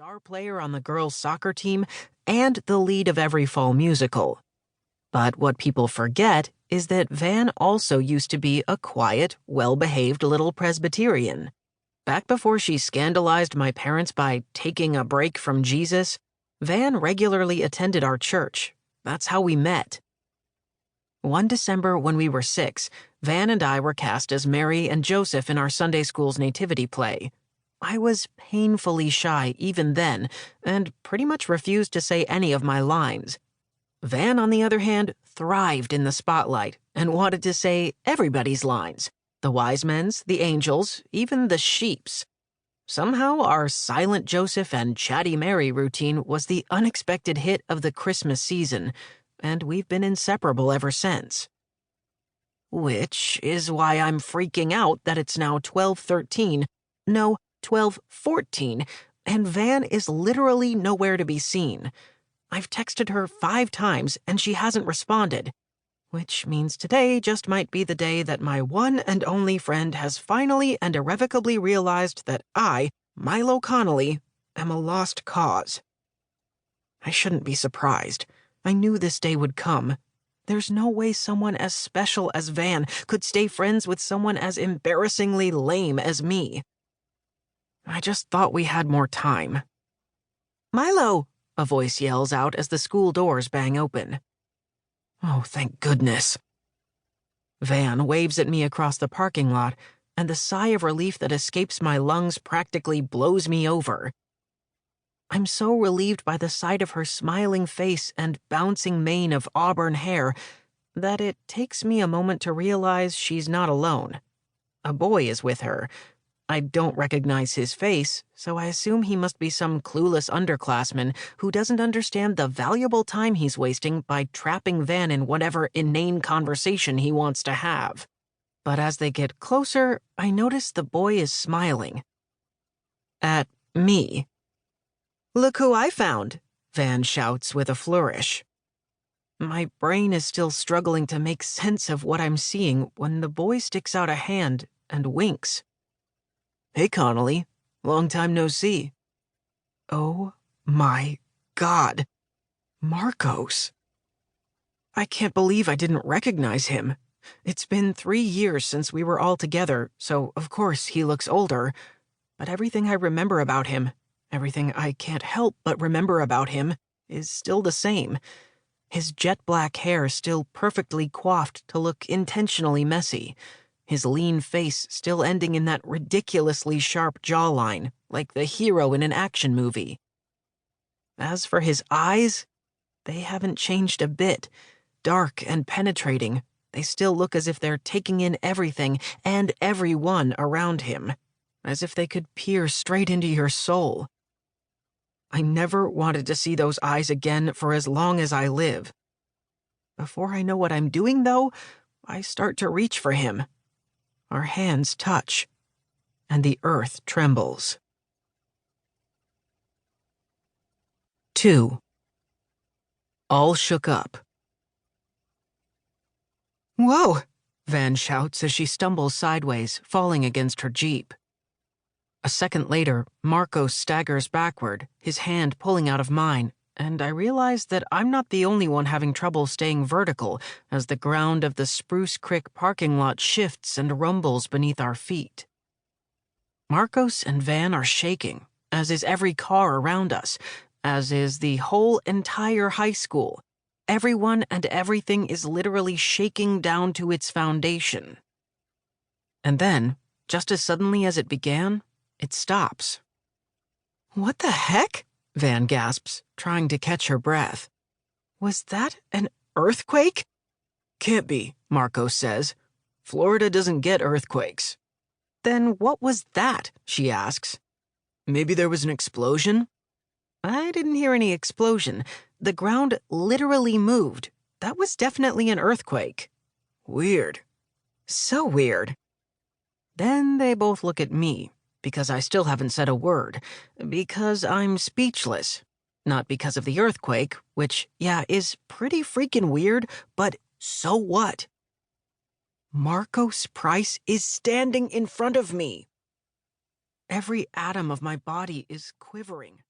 star player on the girls' soccer team and the lead of every fall musical. But what people forget is that Van also used to be a quiet, well-behaved little Presbyterian. Back before she scandalized my parents by taking a break from Jesus, Van regularly attended our church. That's how we met. One December when we were 6, Van and I were cast as Mary and Joseph in our Sunday school's nativity play. I was painfully shy even then, and pretty much refused to say any of my lines. Van, on the other hand, thrived in the spotlight and wanted to say everybody's lines. The wise men's, the angels, even the sheep's. Somehow our silent Joseph and chatty Mary routine was the unexpected hit of the Christmas season, and we've been inseparable ever since. Which is why I'm freaking out that it's now 12:13, no, 12:14, and Van is literally nowhere to be seen. I've texted her 5 times and she hasn't responded, which means today just might be the day that my one and only friend has finally and irrevocably realized that I, Milo Connolly, am a lost cause. I shouldn't be surprised. I knew this day would come. There's no way someone as special as Van could stay friends with someone as embarrassingly lame as me. I just thought we had more time. "Milo!" a voice yells out as the school doors bang open. Oh, thank goodness. Van waves at me across the parking lot, and the sigh of relief that escapes my lungs practically blows me over. I'm so relieved by the sight of her smiling face and bouncing mane of auburn hair that it takes me a moment to realize she's not alone. A boy is with her. I don't recognize his face, so I assume he must be some clueless underclassman who doesn't understand the valuable time he's wasting by trapping Van in whatever inane conversation he wants to have. But as they get closer, I notice the boy is smiling. At me. "Look who I found," Van shouts with a flourish. My brain is still struggling to make sense of what I'm seeing when the boy sticks out a hand and winks. "Hey, Connolly. Long time no see." Oh my God. Marcos. I can't believe I didn't recognize him. It's been 3 years since we were all together, so of course he looks older. But everything I remember about him, everything I can't help but remember about him, is still the same. His jet black hair still perfectly coiffed to look intentionally messy. His lean face still ending in that ridiculously sharp jawline, like the hero in an action movie. As for his eyes, they haven't changed a bit. Dark and penetrating, they still look as if they're taking in everything and everyone around him, as if they could peer straight into your soul. I never wanted to see those eyes again for as long as I live. Before I know what I'm doing, though, I start to reach for him. Our hands touch, and the earth trembles. 2. All shook up. "Whoa!" Van shouts as she stumbles sideways, falling against her Jeep. A second later, Marcos staggers backward, his hand pulling out of mine, and I realize that I'm not the only one having trouble staying vertical as the ground of the Spruce Creek parking lot shifts and rumbles beneath our feet. Marcos and Van are shaking, as is every car around us, as is the whole entire high school. Everyone and everything is literally shaking down to its foundation. And then, just as suddenly as it began, it stops. "What the heck?" Van gasps, trying to catch her breath. "Was that an earthquake?" "Can't be," Marcos says. "Florida doesn't get earthquakes." "Then what was that?" she asks. "Maybe there was an explosion?" I didn't hear any explosion. The ground literally moved. That was definitely an earthquake. Weird. So weird. Then they both look at me, because I still haven't said a word, because I'm speechless. Not because of the earthquake, which, yeah, is pretty freaking weird, but so what? Marcos Price is standing in front of me. Every atom of my body is quivering.